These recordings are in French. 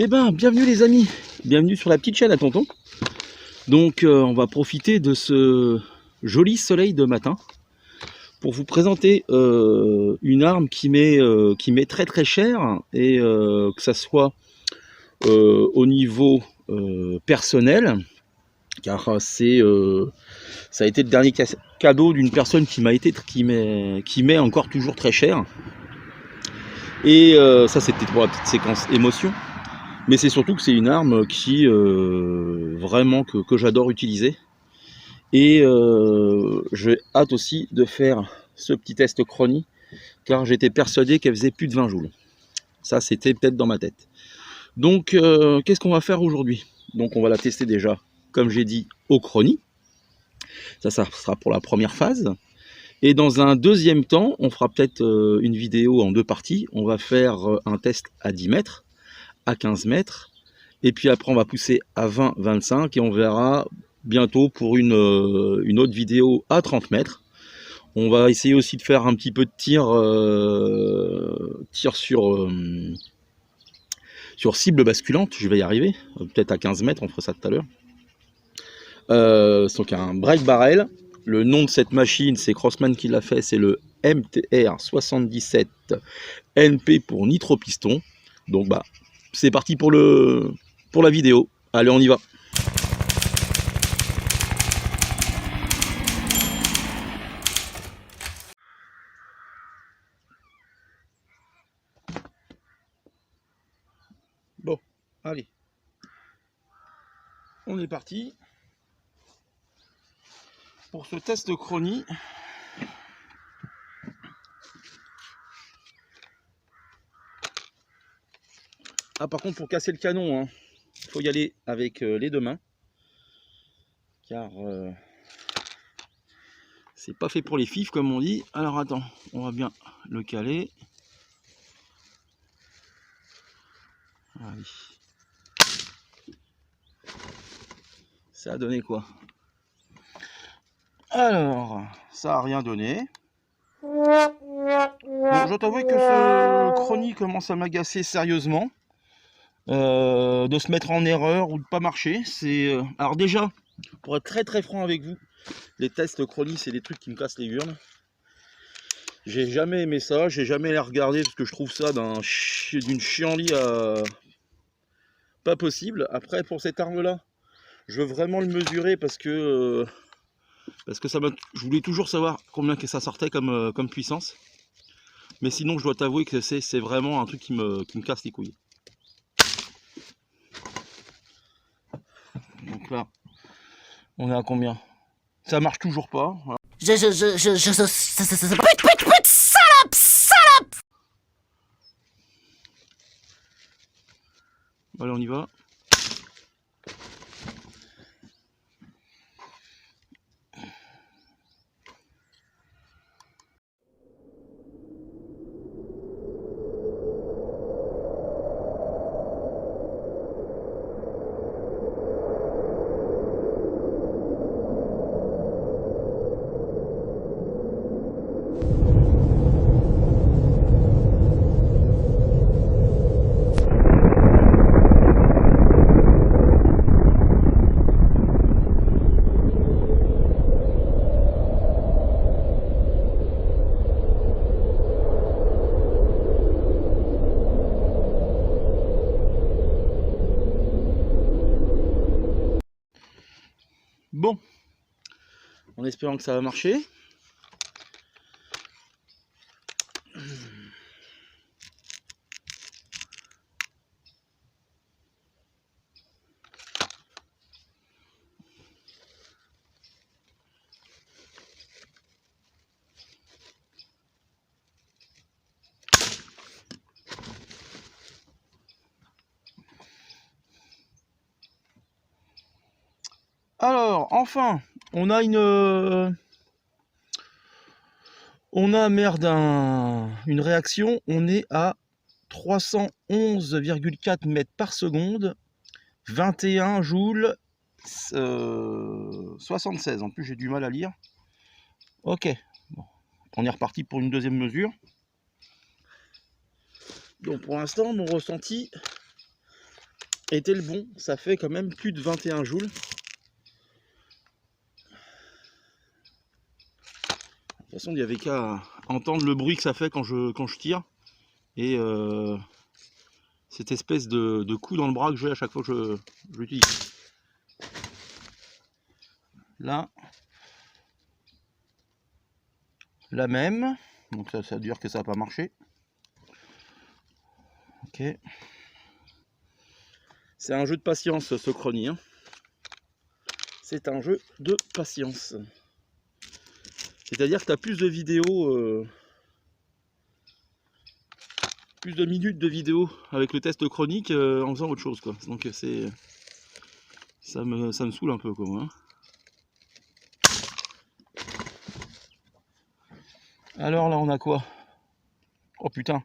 Eh ben, bienvenue les amis, bienvenue sur la petite chaîne à tonton. Donc on va profiter de ce joli soleil de matin pour vous présenter une arme qui m'est très très chère et que ça soit au niveau personnel, car ça a été le dernier cadeau d'une personne qui m'est encore toujours très cher. Et ça c'était pour la petite séquence émotion. Mais c'est surtout que c'est une arme qui vraiment que j'adore utiliser. Et j'ai hâte aussi de faire ce petit test chronie, car j'étais persuadé qu'elle faisait plus de 20 joules. Ça, c'était peut-être dans ma tête. Donc, qu'est-ce qu'on va faire aujourd'hui? Donc, on va la tester déjà, comme j'ai dit, au chronie. Ça sera pour la première phase. Et dans un deuxième temps, on fera peut-être une vidéo en deux parties. On va faire un test à 10 mètres, à 15 mètres. Et puis après, on va pousser à 20, 25 et on verra bientôt pour une autre vidéo à 30 mètres. On va essayer aussi de faire un petit peu de tir, sur cible basculante. Je vais y arriver. Peut-être à 15 mètres, on fera ça tout à l'heure. Donc un break barrel. Le nom de cette machine, c'est Crossman qui l'a fait, c'est le MTR 77 NP pour nitro piston. Donc bah, c'est parti pour la vidéo. Allez, on y va. Bon, allez. On est parti pour ce test chronie. Ah, par contre, pour casser le canon, hein, faut y aller avec les deux mains, car c'est pas fait pour les fifs comme on dit. Alors attends, on va bien le caler. Allez. Ça a donné quoi? Alors, ça a rien donné. Bon, je t'avoue que ce chronie commence à m'agacer sérieusement. De se mettre en erreur ou de pas marcher. Alors déjà, pour être très très franc avec vous, les tests chronie, c'est des trucs qui me cassent les urnes. J'ai jamais aimé ça, j'ai jamais les regardé parce que je trouve ça d'une chienlit à pas possible. Après, pour cette arme-là, je veux vraiment le mesurer parce que je voulais toujours savoir combien que ça sortait comme puissance. Mais sinon, je dois t'avouer que c'est vraiment un truc qui me casse les couilles. Donc là, on est à combien? Ça marche toujours pas. Voilà. Salope. Allez, on y va. Bon, en espérant que ça va marcher. Alors, enfin, on a une réaction. On est à 311,4 mètres par seconde, 21 joules, 76. En plus, j'ai du mal à lire. Ok, bon. On est reparti pour une deuxième mesure. Donc, pour l'instant, mon ressenti, était le bon. Ça fait quand même plus de 21 joules. De toute façon, il n'y avait qu'à entendre le bruit que ça fait quand je tire. Et cette espèce de coup dans le bras que j'ai à chaque fois que je l'utilise. Là, la même. Donc ça veut dire que ça n'a pas marché. Ok. C'est un jeu de patience, ce chrony. Hein. C'est un jeu de patience. C'est-à-dire que tu as plus de vidéos, plus de minutes de vidéo avec le test chronique en faisant autre chose, quoi. Donc ça me saoule un peu, quoi, moi. Hein. Alors là, on a quoi? Oh putain,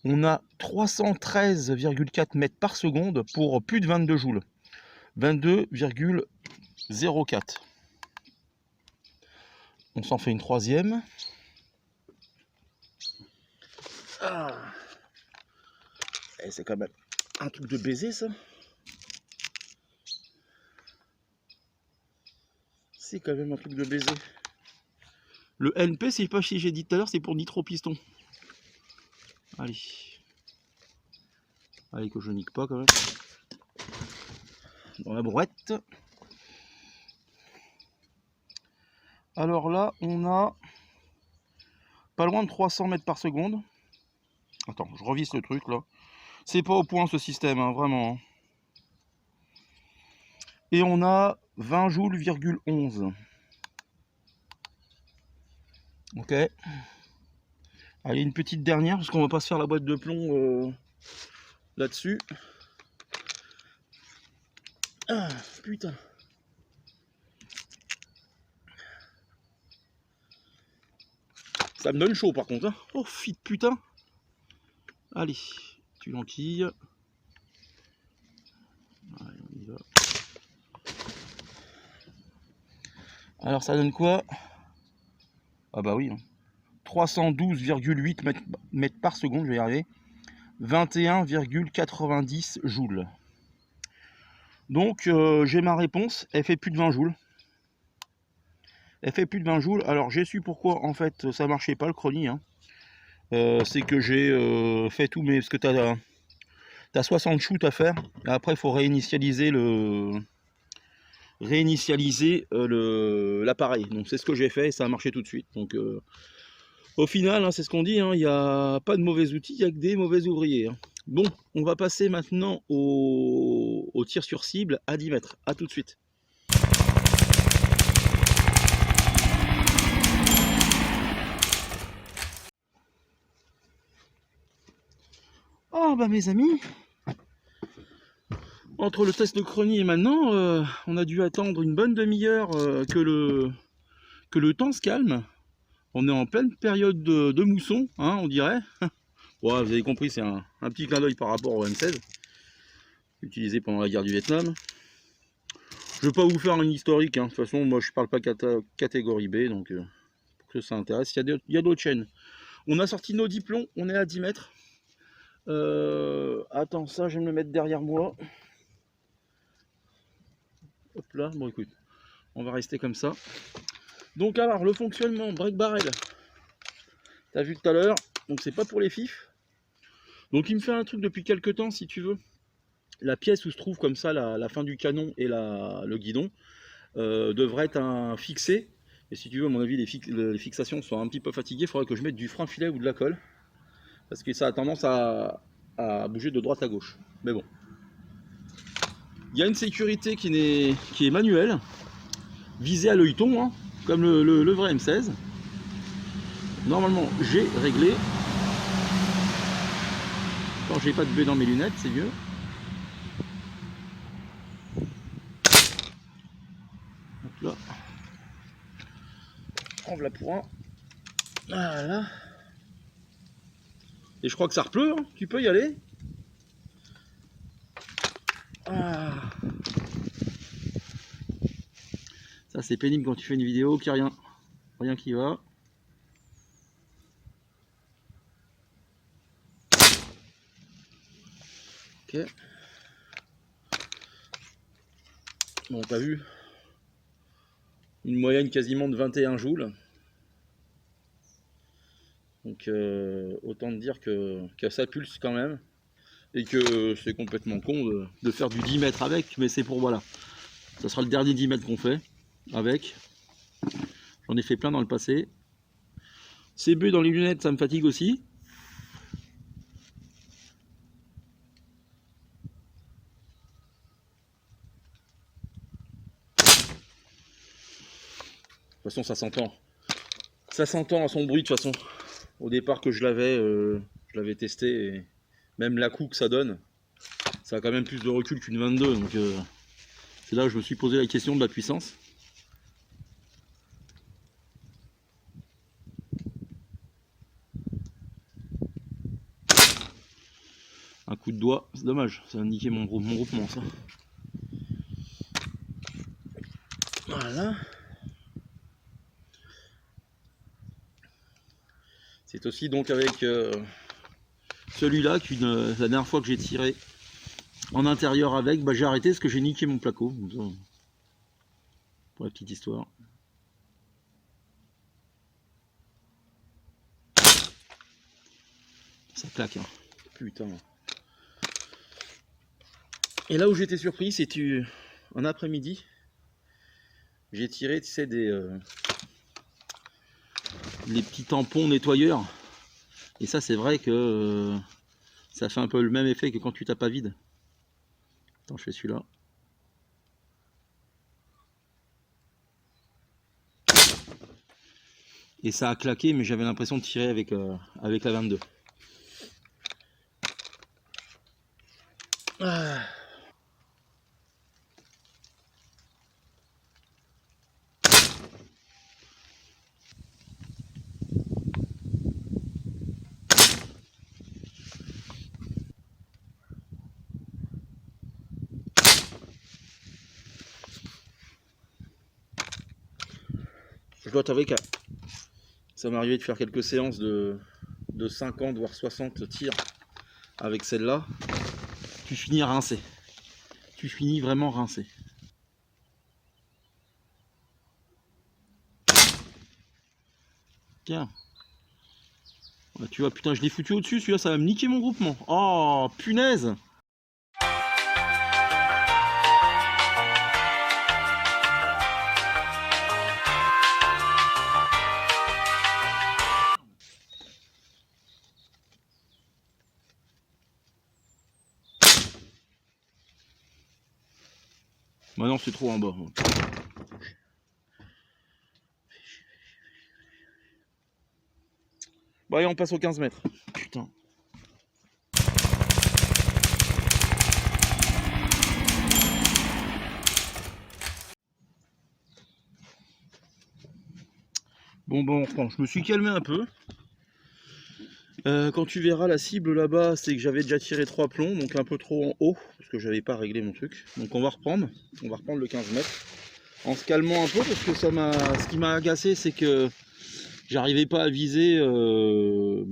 on a 313,4 mètres par seconde pour plus de 22 joules. 22,04. On s'en fait une troisième. Ah. Et c'est quand même un truc de baiser, ça. C'est quand même un truc de baiser. Le NP, c'est pas si j'ai dit tout à l'heure, c'est pour nitro-piston. Allez. Allez, que je nique pas quand même. Dans la brouette. Alors là, on a pas loin de 300 mètres par seconde. Attends, je revisse le truc là. C'est pas au point ce système, hein, vraiment. Et on a 20 joules,11. Ok. Allez, une petite dernière, parce qu'on va pas se faire la boîte de plomb là-dessus. Ah, putain. Ça me donne chaud par contre. Hein. Oh, fit putain. Allez, tu lentilles. Allez, on y va. Alors ça donne quoi? Ah bah oui. Hein. 312,8 mètres par seconde, je vais y arriver. 21,90 joules. Donc j'ai ma réponse, elle fait plus de 20 joules. Elle fait plus de 20 joules. Alors j'ai su pourquoi en fait ça marchait pas le chrony. Hein. C'est que j'ai fait tout, mais parce que tu as 60 shoots à faire. Et après il faut réinitialiser l'appareil. Donc c'est ce que j'ai fait et ça a marché tout de suite. Donc au final, hein, c'est ce qu'on dit, hein, il n'y a pas de mauvais outils, il n'y a que des mauvais ouvriers. Hein. Bon, on va passer maintenant au tir sur cible à 10 mètres. A tout de suite. Oh bah mes amis, entre le test de chrony et maintenant, on a dû attendre une bonne demi-heure que le temps se calme. On est en pleine période de mousson, hein, on dirait. Ouais, vous avez compris, c'est un petit clin d'œil par rapport au M16, utilisé pendant la guerre du Vietnam. Je ne vais pas vous faire un historique, hein. De toute façon, moi je parle pas catégorie B, donc pour que ça intéresse, il y a d'autres chaînes. On a sorti nos diplômes, on est à 10 mètres. Attends, ça je vais me le mettre derrière moi. Hop là, bon écoute, on va rester comme ça. Donc alors, le fonctionnement, break barrel, t'as vu tout à l'heure, donc c'est pas pour les fifs. Donc il me fait un truc depuis quelques temps, si tu veux. La pièce où se trouve comme ça la fin du canon et le guidon devrait être fixé. Et si tu veux, à mon avis, les fixations sont un petit peu fatiguées. Il faudrait que je mette du frein filet ou de la colle. Parce que ça a tendance à bouger de droite à gauche. Mais bon. Il y a une sécurité qui est manuelle, visée à l'œilleton, hein, comme le vrai M16. Normalement, j'ai réglé. Quand j'ai pas de baie dans mes lunettes, c'est mieux. Donc là, on la pour un. Voilà. Et je crois que ça repleut, hein. Tu peux y aller. Ah. Ça c'est pénible quand tu fais une vidéo qu'il n'y a rien qui va. Ok. Bon, t'as vu, une moyenne quasiment de 21 joules. Donc autant te dire que ça pulse quand même. Et que c'est complètement con de faire du 10 mètres avec, mais c'est pour voilà. Ça sera le dernier 10 mètres qu'on fait avec. J'en ai fait plein dans le passé. Ces bœufs dans les lunettes, ça me fatigue aussi. De toute façon, ça s'entend. Ça s'entend à son bruit de toute façon. Au départ que je l'avais testé, et même la coup que ça donne, ça a quand même plus de recul qu'une 22. Donc c'est là où je me suis posé la question de la puissance. Un coup de doigt, c'est dommage, ça a niqué mon groupement ça. Voilà. C'est aussi donc avec celui-là la dernière fois que j'ai tiré en intérieur avec, bah, j'ai arrêté parce que j'ai niqué mon placo. Pour la petite histoire. Ça claque, hein. Putain. Et là où j'étais surpris, c'est un après-midi, j'ai tiré, tu sais, des petits tampons nettoyeurs. Et ça, c'est vrai que ça fait un peu le même effet que quand tu tapes à vide. Attends, je fais celui-là. Et ça a claqué, mais j'avais l'impression de tirer avec la 22. Ah. Je dois t'avouer que ça m'est arrivé de faire quelques séances de 50 voire 60 tirs avec celle-là. Tu finis rincé. Tu finis vraiment rincé. Tiens. Ouais, tu vois, putain, je l'ai foutu au-dessus, celui-là, ça va me niquer mon groupement. Oh, punaise! Bah non, c'est trop en bas. Bon, allez, on passe aux 15 mètres. Putain. Bon, on reprend. Je me suis calmé un peu. Quand tu verras la cible là-bas, c'est que j'avais déjà tiré 3 plombs, donc un peu trop en haut, parce que j'avais pas réglé mon truc. Donc on va reprendre le 15 mètres. En se calmant un peu, parce que ce qui m'a agacé, c'est que j'arrivais pas à viser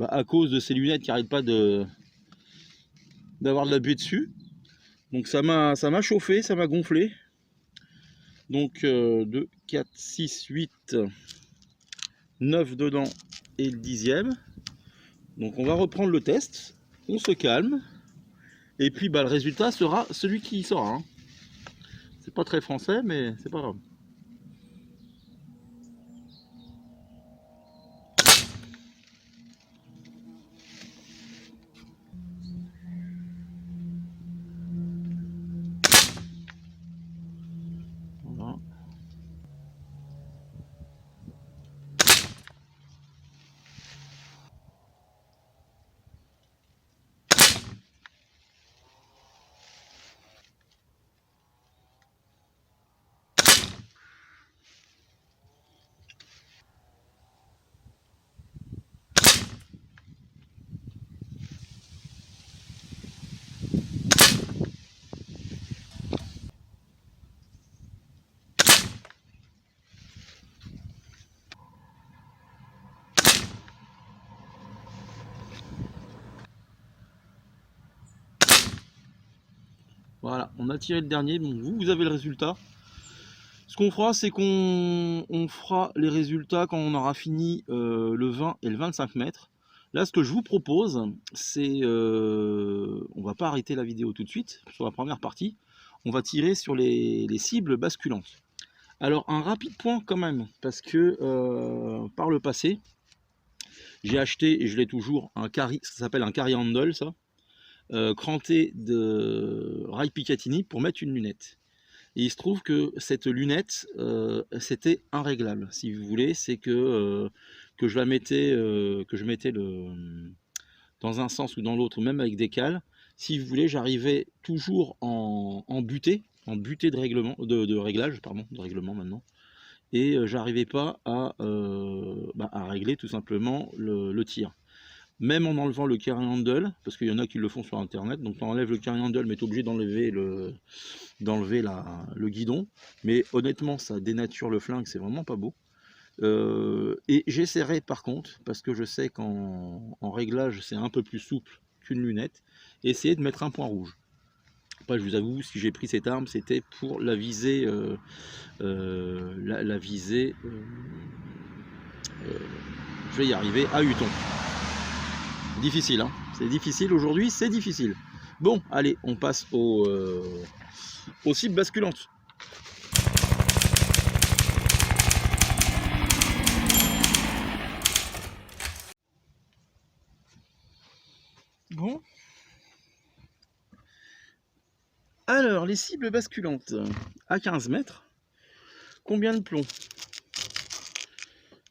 à cause de ces lunettes qui arrêtent pas d'avoir de la buée dessus. Donc ça m'a chauffé, ça m'a gonflé. Donc 2, 4, 6, 8, 9 dedans et le 10e. Donc on va reprendre le test, on se calme, et puis bah, le résultat sera celui qui sort. Hein. C'est pas très français, mais c'est pas grave. Voilà. Voilà, on a tiré le dernier, donc vous avez le résultat. Ce qu'on fera, c'est qu'on fera les résultats quand on aura fini le 20 et le 25 mètres. Là, ce que je vous propose, c'est... on va pas arrêter la vidéo tout de suite, sur la première partie. On va tirer sur les cibles basculantes. Alors, un rapide point quand même, parce que par le passé, j'ai acheté, et je l'ai toujours, un carry, ça s'appelle un carry handle, ça, cranté de Rai Picatinny pour mettre une lunette. Et il se trouve que cette lunette, c'était inréglable, si vous voulez. C'est que je la mettais, que je mettais dans un sens ou dans l'autre, ou même avec des cales. Si vous voulez, j'arrivais toujours en butée de règlement, de réglage, pardon, de règlement maintenant. Et j'arrivais pas à régler tout simplement le tir. Même en enlevant le carry handle, parce qu'il y en a qui le font sur internet, donc tu enlèves le carry handle, mais tu es obligé d'enlever le guidon. Mais honnêtement, ça dénature le flingue, c'est vraiment pas beau. Et j'essaierai par contre, parce que je sais qu'en réglage, c'est un peu plus souple qu'une lunette, essayer de mettre un point rouge. Après, je vous avoue, si j'ai pris cette arme, c'était pour la visée, la visée, je vais y arriver, à Huton. Difficile, hein, c'est difficile aujourd'hui, c'est difficile. Bon, allez, on passe aux cibles basculantes. Bon. Alors, les cibles basculantes à 15 mètres. Combien de plomb?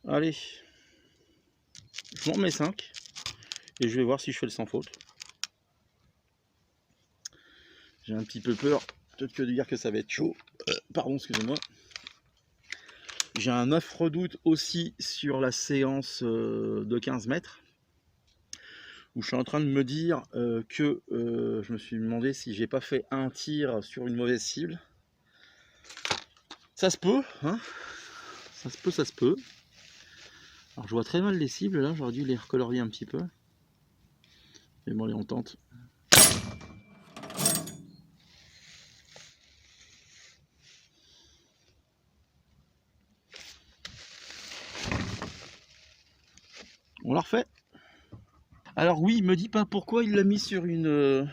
Allez, je m'en mets 5. Et je vais voir si je fais le sans faute. J'ai un petit peu peur, peut-être que de dire que ça va être chaud. Pardon, excusez-moi. J'ai un œuf redoute aussi sur la séance de 15 mètres. Où je suis en train de me dire que je me suis demandé si j'ai pas fait un tir sur une mauvaise cible. Ça se peut, hein. Ça se peut, ça se peut. Alors je vois très mal les cibles là, j'aurais dû les recolorier un petit peu. Mais bon, allez, on tente. On la refait. Alors oui, me dis pas pourquoi il l'a mis sur une...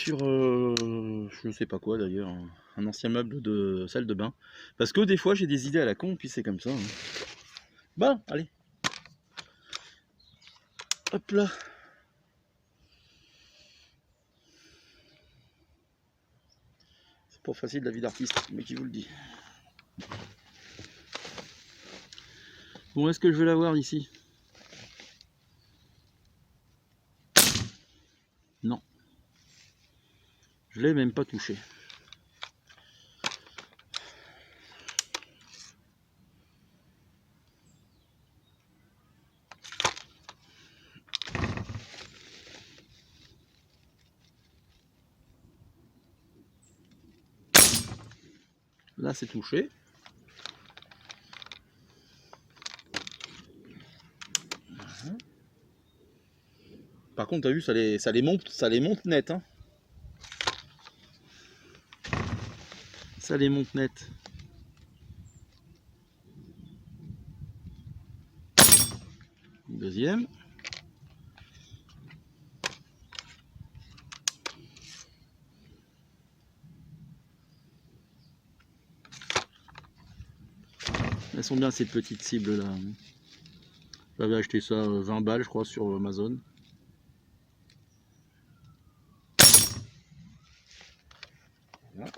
je sais pas quoi d'ailleurs, un ancien meuble de salle de bain. Parce que des fois j'ai des idées à la con, puis c'est comme ça. Hein. Bon, allez. Hop là. C'est pas facile la vie d'artiste, mais qui vous le dit. Bon, est-ce que je vais l'avoir d'ici? Non. Je l'ai même pas touché. Là, c'est touché. Par contre, tu as vu, ça les monte net. Hein. Ça les monte net. Deuxième. Elles sont bien ces petites cibles là. J'avais acheté ça 20 balles je crois sur Amazon. Voilà.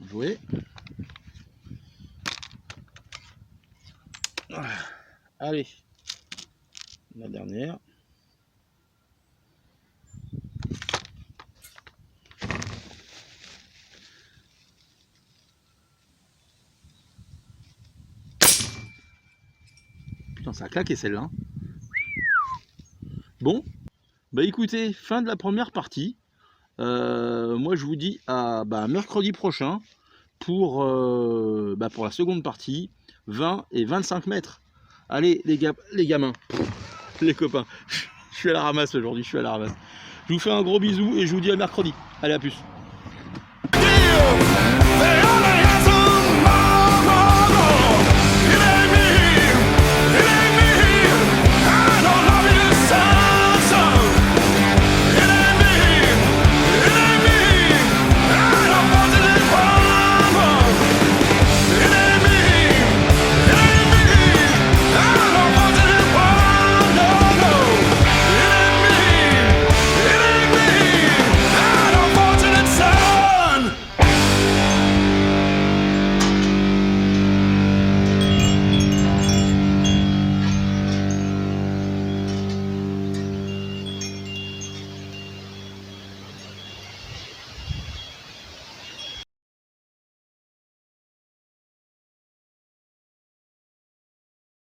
Joué. Allez, la dernière. Putain, ça a claqué celle-là. Bon, bah écoutez, fin de la première partie. Moi je vous dis à mercredi prochain pour la seconde partie, 20 et 25 mètres. Allez les gamins, les copains, je suis à la ramasse aujourd'hui, je suis à la ramasse. Je vous fais un gros bisou et je vous dis à mercredi. Allez, à plus.